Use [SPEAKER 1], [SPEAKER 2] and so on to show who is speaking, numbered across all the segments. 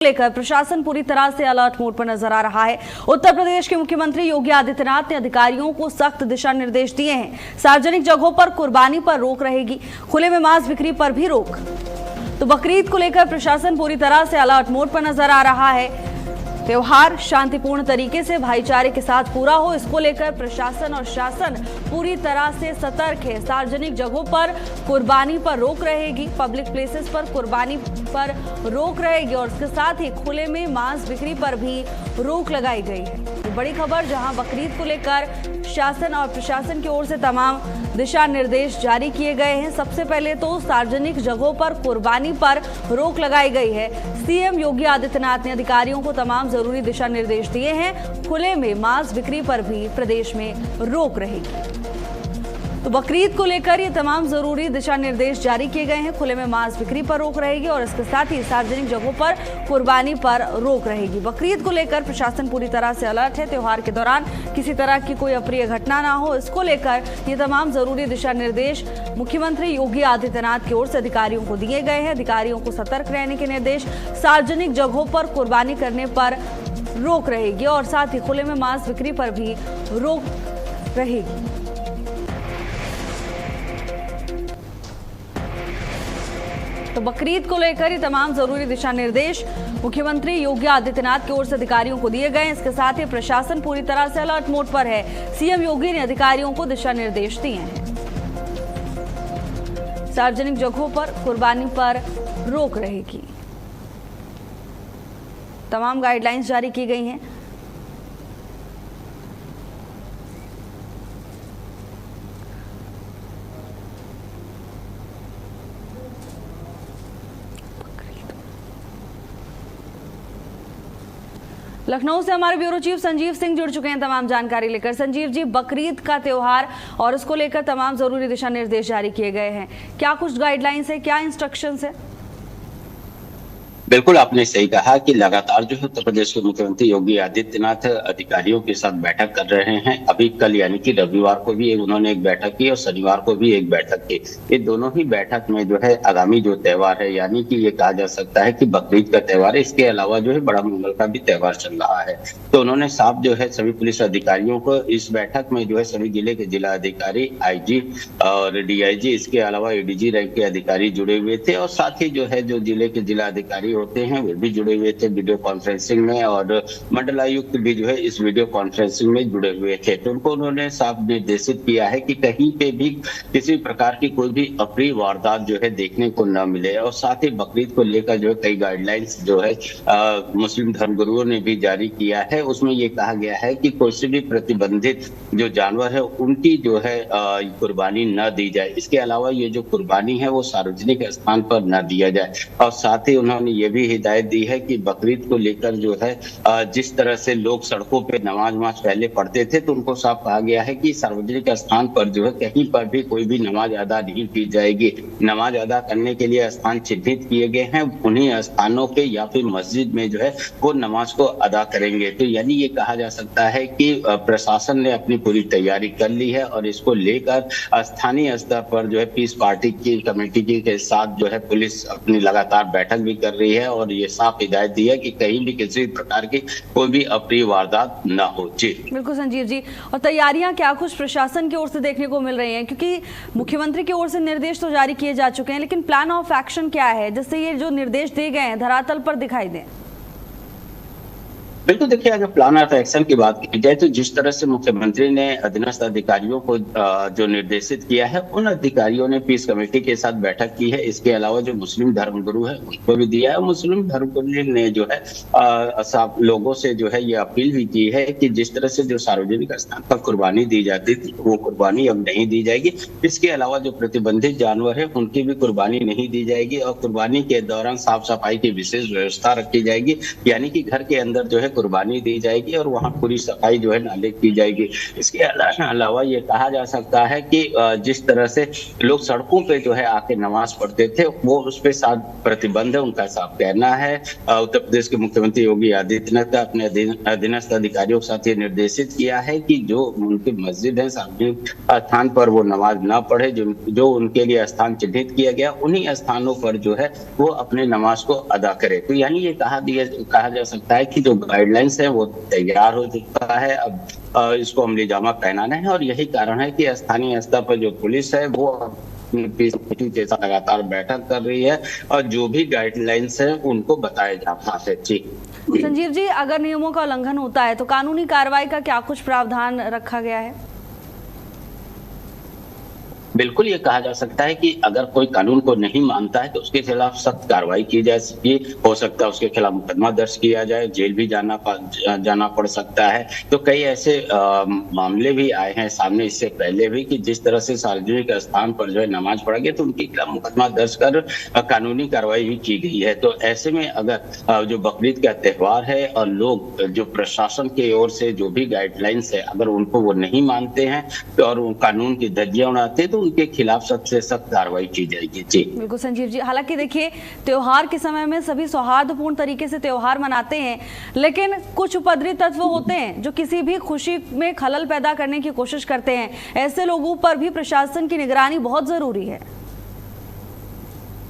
[SPEAKER 1] लेकर प्रशासन पूरी तरह से अलर्ट मोड पर नजर आ रहा है। उत्तर प्रदेश के मुख्यमंत्री योगी आदित्यनाथ ने अधिकारियों को सख्त दिशा निर्देश दिए हैं। सार्वजनिक जगहों पर कुर्बानी पर रोक रहेगी, खुले में मांस बिक्री पर भी रोक। तो बकरीद को लेकर प्रशासन पूरी तरह से अलर्ट मोड पर नजर आ रहा है। त्योहार शांतिपूर्ण तरीके से भाईचारे के साथ पूरा हो, इसको लेकर प्रशासन और शासन पूरी तरह से सतर्क है। सार्वजनिक जगहों पर कुर्बानी पर रोक रहेगी, पब्लिक प्लेसेस पर कुर्बानी पर रोक रहेगी और इसके साथ ही खुले में मांस बिक्री पर भी रोक लगाई गई है। तो बड़ी खबर, जहां बकरीद को लेकर शासन और प्रशासन की ओर से तमाम दिशा निर्देश जारी किए गए हैं। सबसे पहले तो सार्वजनिक जगहों पर कुर्बानी पर रोक लगाई गई है। सीएम योगी आदित्यनाथ ने अधिकारियों को तमाम जरूरी दिशा निर्देश दिए हैं। खुले में मांस बिक्री पर भी प्रदेश में रोक रहेगी। तो बकरीद को लेकर ये तमाम जरूरी दिशा निर्देश जारी किए गए हैं। खुले में मांस बिक्री पर रोक रहेगी और इसके साथ ही सार्वजनिक जगहों पर कुर्बानी पर रोक रहेगी। बकरीद को लेकर प्रशासन पूरी तरह से अलर्ट है। त्योहार के दौरान किसी तरह की कोई अप्रिय घटना ना हो, इसको लेकर ये तमाम जरूरी दिशा निर्देश मुख्यमंत्री योगी आदित्यनाथ की ओर से अधिकारियों को दिए गए हैं। अधिकारियों को सतर्क रहने के निर्देश। सार्वजनिक जगहों पर कुर्बानी करने पर रोक रहेगी और साथ ही खुले में मांस बिक्री पर भी रोक रहेगी। तो बकरीद को लेकर ये तमाम जरूरी दिशा निर्देश मुख्यमंत्री योगी आदित्यनाथ की ओर से अधिकारियों को दिए गए हैं। इसके साथ ही प्रशासन पूरी तरह से अलर्ट मोड पर है। सीएम योगी ने अधिकारियों को दिशा निर्देश दिए हैं। सार्वजनिक जगहों पर कुर्बानी पर रोक रहेगी। तमाम गाइडलाइंस जारी की गई हैं। लखनऊ से हमारे ब्यूरो चीफ संजीव सिंह जुड़ चुके हैं तमाम जानकारी लेकर। संजीव जी, बकरीद का त्योहार और उसको लेकर तमाम जरूरी दिशा निर्देश जारी किए गए हैं, क्या कुछ गाइडलाइंस है, क्या इंस्ट्रक्शंस है?
[SPEAKER 2] बिल्कुल, आपने सही कहा कि लगातार जो है उत्तर प्रदेश के मुख्यमंत्री योगी आदित्यनाथ अधिकारियों के साथ बैठक कर रहे हैं। अभी कल यानी कि रविवार को भी उन्होंने एक बैठक की और शनिवार को भी एक बैठक की। ये दोनों ही बैठक में जो है आगामी जो त्योहार है, यानी कि ये कहा जा सकता है कि बकरीद का त्योहार है, इसके अलावा जो है बड़ा मंगल का भी त्योहार चल रहा है। तो उन्होंने साफ जो है सभी पुलिस अधिकारियों को इस बैठक में जो है सभी जिले के जिला अधिकारी, आईजी और डीआईजी, इसके अलावा एडीजी रैंक के अधिकारी जुड़े हुए थे और साथ ही जो है जो जिले के जिला अधिकारी होते हैं वे भी जुड़े हुए थे वीडियो कॉन्फ्रेंसिंग में और मंडलायुक्त भी जो है इस वीडियो कॉन्फ्रेंसिंग में जुड़े हुए थे। तो उनको उन्होंने साफ निर्देशित किया है कि कहीं पे भी किसी प्रकार की कोई भी अप्रिय वारदात जो है देखने को न मिले और साथ ही बकरीद को लेकर जो है कई गाइडलाइंस जो है मुस्लिम धर्मगुरुओं ने भी जारी किया है। उसमें ये कहा गया है कि कोई से भी प्रतिबंधित जो जानवर है उनकी जो है कुर्बानी न दी जाए। इसके अलावा ये जो कुर्बानी है वो सार्वजनिक स्थान पर न दिया जाए और साथ ही उन्होंने ये भी हिदायत दी है कि बकरीद को लेकर जो है जिस तरह से लोग सड़कों पे नमाज पहले पढ़ते थे तो उनको साफ कहा गया है कि सार्वजनिक स्थान पर जो है कहीं पर भी कोई भी नमाज अदा नहीं की जाएगी। नमाज अदा करने के लिए स्थान चिन्हित किए गए हैं, उन्हीं स्थानों पे या फिर मस्जिद में जो है वो नमाज को अदा करेंगे। तो यानी ये कहा जा सकता है कि प्रशासन ने अपनी पूरी तैयारी कर ली है और इसको लेकर स्थानीय स्तर पर जो है पीस पार्टी की कमेटी के साथ जो है पुलिस अपनी लगातार बैठक भी कर रही है और ये साफ हिदायत दी है कि कहीं भी किसी प्रकार की कोई भी अप्रिय वारदात न हो। जी
[SPEAKER 1] बिल्कुल संजीव जी, और तैयारियां क्या कुछ प्रशासन की ओर से देखने को मिल रही हैं, क्योंकि मुख्यमंत्री की ओर से निर्देश तो जारी किए जा चुके हैं, लेकिन प्लान ऑफ एक्शन क्या है जिससे ये जो निर्देश दिए गए हैं धरातल पर दिखाई दें?
[SPEAKER 2] बिल्कुल, देखिए अगर प्लान ऑफ एक्शन की बात की जाए तो जिस तरह से मुख्यमंत्री ने अधीनस्थ अधिकारियों को जो निर्देशित किया है उन अधिकारियों ने पीस कमेटी के साथ बैठक की है। इसके अलावा जो मुस्लिम धर्मगुरु है उनको भी दिया है। मुस्लिम धर्मगुरु ने जो है लोगों से जो है ये अपील भी की है कि जिस तरह से जो सार्वजनिक स्थान पर कुर्बानी दी जाती थी वो कुर्बानी अब नहीं दी जाएगी। इसके अलावा जो प्रतिबंधित जानवर है उनकी भी कुर्बानी नहीं दी जाएगी और कुर्बानी के दौरान साफ सफाई की विशेष व्यवस्था रखी जाएगी, यानी कि घर के अंदर जो है कुर्बानी दी जाएगी और वहाँ पूरी सफाई जो है नाले की जाएगी। इसके अलावा ये कहा जा सकता है कि जिस तरह से लोग सड़कों पे जो है आके नमाज पढ़ते थे, वो उस पे साफ प्रतिबंध है, उनका साफ कहना है। उत्तर प्रदेश के मुख्यमंत्री योगी आदित्यनाथ ने अपने अधीनस्थ अधिकारियों के साथ ये निर्देशित किया है कि जो उनकी मस्जिद है, सार्वजनिक स्थान पर वो नमाज ना पढ़े, जो उनके लिए स्थान चिन्हित किया गया उन्हीं स्थानों पर जो है वो अपने नमाज को अदा करे। तो यानी ये कहा जा सकता है कि जो गाइडलाइंस है वो तैयार हो चुका है, अब इसको अमली जामा पहनाना है। और यही कारण है कि स्थानीय स्तर पर जो पुलिस है वो जैसा लगातार बैठक कर रही है और जो भी गाइडलाइंस है उनको बताया जा रहा है। जी
[SPEAKER 1] संजीव जी, अगर नियमों का उल्लंघन होता है तो कानूनी कार्रवाई का क्या कुछ प्रावधान रखा गया है?
[SPEAKER 2] बिल्कुल, ये कहा जा सकता है कि अगर कोई कानून को नहीं मानता है तो उसके खिलाफ सख्त कार्रवाई की जा सकती है। हो सकता है उसके खिलाफ मुकदमा दर्ज किया जाए, जेल भी जाना पड़ सकता है। तो कई ऐसे मामले भी आए हैं सामने इससे पहले भी कि जिस तरह से सार्वजनिक स्थान पर जो है नमाज पढ़ा गया तो उनके खिलाफ मुकदमा दर्ज कर कानूनी कार्रवाई भी की गई है। तो ऐसे में अगर जो बकरीद का त्योहार है और लोग जो प्रशासन की ओर से जो भी गाइडलाइंस है अगर उनको वो नहीं मानते हैं तो और कानून की धज्जियां उड़ाते हैं तो उनके खिलाफ सबसे सख्त कार्रवाई की जाएगी। जी
[SPEAKER 1] बिल्कुल संजीव जी, हालांकि देखिए त्योहार के समय में सभी सौहार्दपूर्ण तरीके से त्योहार मनाते हैं, लेकिन कुछ उपद्रवी तत्व होते हैं जो किसी भी खुशी में खलल पैदा करने की कोशिश करते हैं। ऐसे लोगों पर भी प्रशासन की निगरानी बहुत जरूरी है।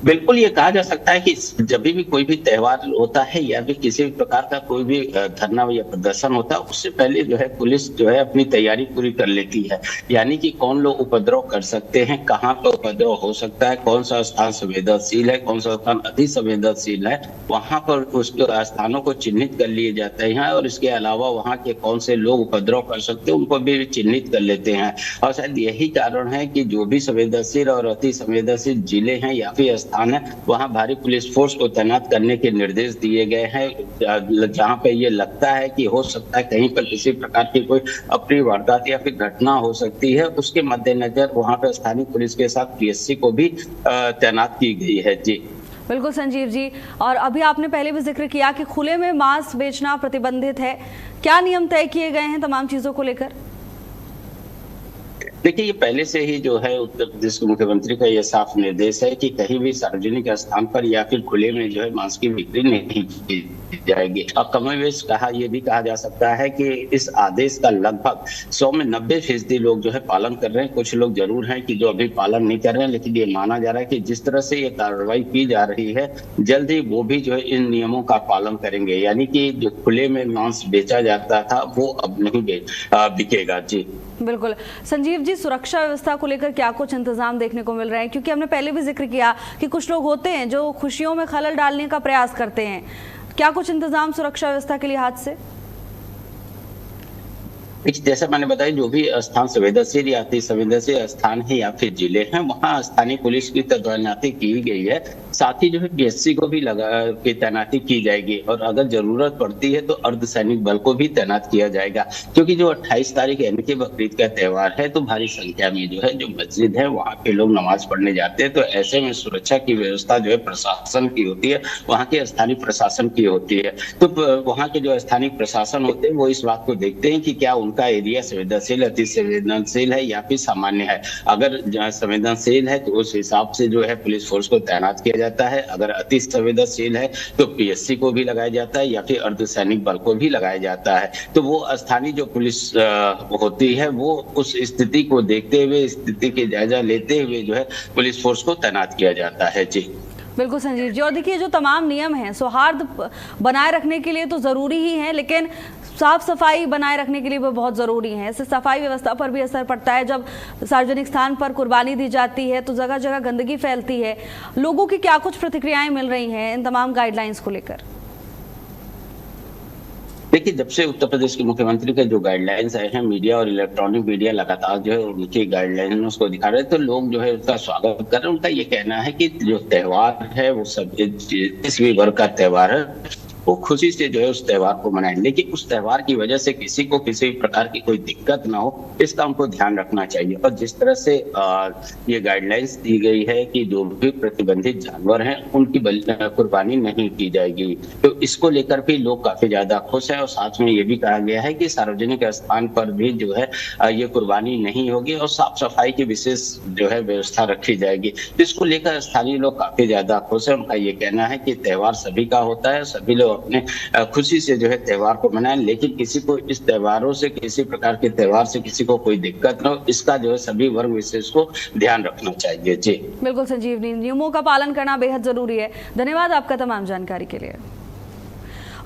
[SPEAKER 2] बिल्कुल, ये कहा जा सकता है कि जब भी कोई भी त्योहार होता है या फिर किसी भी प्रकार का कोई भी धरना या प्रदर्शन होता है उससे पहले जो है पुलिस जो है अपनी तैयारी पूरी कर लेती है। यानी कि कौन लोग उपद्रव कर सकते हैं, कहाँ पर उपद्रव हो सकता है, कौन सा स्थान संवेदनशील है, कौन सा स्थान अति संवेदनशील है, वहां पर उसके स्थानों को चिन्हित कर लिए जाते हैं। और इसके अलावा वहाँ के कौन से लोग उपद्रव कर सकते हैं उनको भी चिन्हित कर लेते हैं। और शायद यही कारण है कि जो भी संवेदनशील और अति संवेदनशील जिले हैं या फिर है वहां भारी पुलिस फोर्स को तैनात करने के निर्देश दिए गए हैं। जहां पे ये लगता है कि हो सकता है कहीं पर किसी प्रकार की कोई अप्रिय वारदात या फिर घटना हो सकती है, उसके मद्देनजर वहां पर स्थानीय पुलिस के साथ पीएससी को भी तैनात की गई है। जी
[SPEAKER 1] बिल्कुल संजीव जी, और अभी आपने पहले भी जिक्र किया कि खुले में मांस बेचना प्रतिबंधित है। क्या नियम तय किए गए हैं तमाम चीजों को लेकर?
[SPEAKER 2] देखिए, ये पहले से ही जो है उत्तर प्रदेश के मुख्यमंत्री का ये साफ निर्देश है कि कहीं भी सार्वजनिक स्थान पर या फिर खुले में जो है मांस की बिक्री नहीं की जाएगी। और कमोवेश ये भी कहा जा सकता है कि इस आदेश का लगभग 100 में 90% लोग जो है पालन कर रहे हैं। कुछ लोग जरूर हैं कि जो अभी पालन नहीं कर रहे हैं, लेकिन ये माना जा रहा है कि जिस तरह से ये कार्रवाई की जा रही है जल्द ही वो भी जो है इन नियमों का पालन करेंगे। यानी कि जो खुले में मांस बेचा जाता था वो अब नहीं बिकेगा। जी
[SPEAKER 1] बिल्कुल संजीव जी, सुरक्षा व्यवस्था को लेकर क्या कुछ इंतजाम देखने को मिल रहे हैं? क्योंकि हमने पहले भी जिक्र किया कि कुछ लोग होते हैं जो खुशियों में खलल डालने का प्रयास करते हैं। क्या कुछ इंतजाम सुरक्षा व्यवस्था के लिहाज से?
[SPEAKER 2] जैसा मैंने बताया, जो भी स्थान संवेदनशील या अति संवेदनशील स्थान है या फिर जिले हैं वहाँ स्थानीय पुलिस की तैनाती की गई है। साथ ही जो है पीएससी को भी लगा के तैनाती की जाएगी और अगर जरूरत पड़ती है तो अर्धसैनिक बल को भी तैनात किया जाएगा। क्योंकि जो 28 तारीख यानी कि बकरीद का त्योहार है तो भारी संख्या में जो है जो मस्जिद है वहाँ पे लोग नमाज पढ़ने जाते हैं। तो ऐसे में सुरक्षा की व्यवस्था जो है प्रशासन की होती है, वहाँ के स्थानीय प्रशासन की होती है। तो वहाँ के जो स्थानीय प्रशासन होते हैं वो इस बात को देखते हैं कि क्या का एरिया संवेदनशील, अति संवेदनशील है या फिर सामान्य है। अगर संवेदनशील है तो उस हिसाब से जो है पुलिस फोर्स को तैनात किया जाता है। अगर अति संवेदनशील है तो पीएससी को भी लगाया जाता है या फिर अर्धसैनिक बल को भी लगाया जाता है। तो वो स्थानीय जो पुलिस होती है वो उस स्थिति को देखते हुए, स्थिति के जायजा लेते हुए जो है पुलिस फोर्स को तैनात किया जाता है। जी
[SPEAKER 1] बिल्कुल संजीव जी, और देखिए जो तमाम नियम हैं सौहार्द बनाए रखने के लिए तो जरूरी ही है, लेकिन साफ सफाई बनाए रखने के लिए भी बहुत ज़रूरी है। इससे सफाई व्यवस्था पर भी असर पड़ता है। जब सार्वजनिक स्थान पर कुर्बानी दी जाती है तो जगह जगह गंदगी फैलती है। लोगों की क्या कुछ प्रतिक्रियाएं मिल रही हैं इन तमाम गाइडलाइंस को लेकर?
[SPEAKER 2] देखिए, जब से उत्तर प्रदेश के मुख्यमंत्री के जो गाइडलाइंस आए हैं, मीडिया और इलेक्ट्रॉनिक मीडिया लगातार जो है उनकी गाइडलाइंस को दिखा रहे हैं, तो लोग जो है उसका स्वागत कर रहे हैं। उनका ये कहना है कि जो त्योहार है वो सब किसी भी वर्ग का त्योहार है वो खुशी से जो है उस त्योहार को मनाएं, लेकिन उस त्योहार की वजह से किसी को किसी प्रकार की कोई दिक्कत ना हो, इसका हमको ध्यान रखना चाहिए। और जिस तरह से ये गाइडलाइंस दी गई है कि जो भी प्रतिबंधित जानवर हैं उनकी कुर्बानी नहीं की जाएगी, तो इसको लेकर भी लोग काफी ज्यादा खुश है। और साथ में ये भी कहा गया है कि सार्वजनिक स्थान पर भी जो है ये कुर्बानी नहीं होगी और साफ सफाई की विशेष जो है व्यवस्था रखी जाएगी। तो इसको लेकर स्थानीय लोग काफी ज्यादा खुश है। उनका ये कहना है कि त्योहार सभी का होता है, सभी लोग अपने खुशी से जो है त्योहार को मनाएं, लेकिन किसी को इस त्योहारों से, किसी प्रकार के त्योहार से किसी को कोई दिक्कत न हो, इसका जो है सभी वर्ग विशेष को ध्यान रखना चाहिए। जी
[SPEAKER 1] बिल्कुल संजीवनी, नियमों का पालन करना बेहद जरूरी है। धन्यवाद आपका तमाम जानकारी के लिए।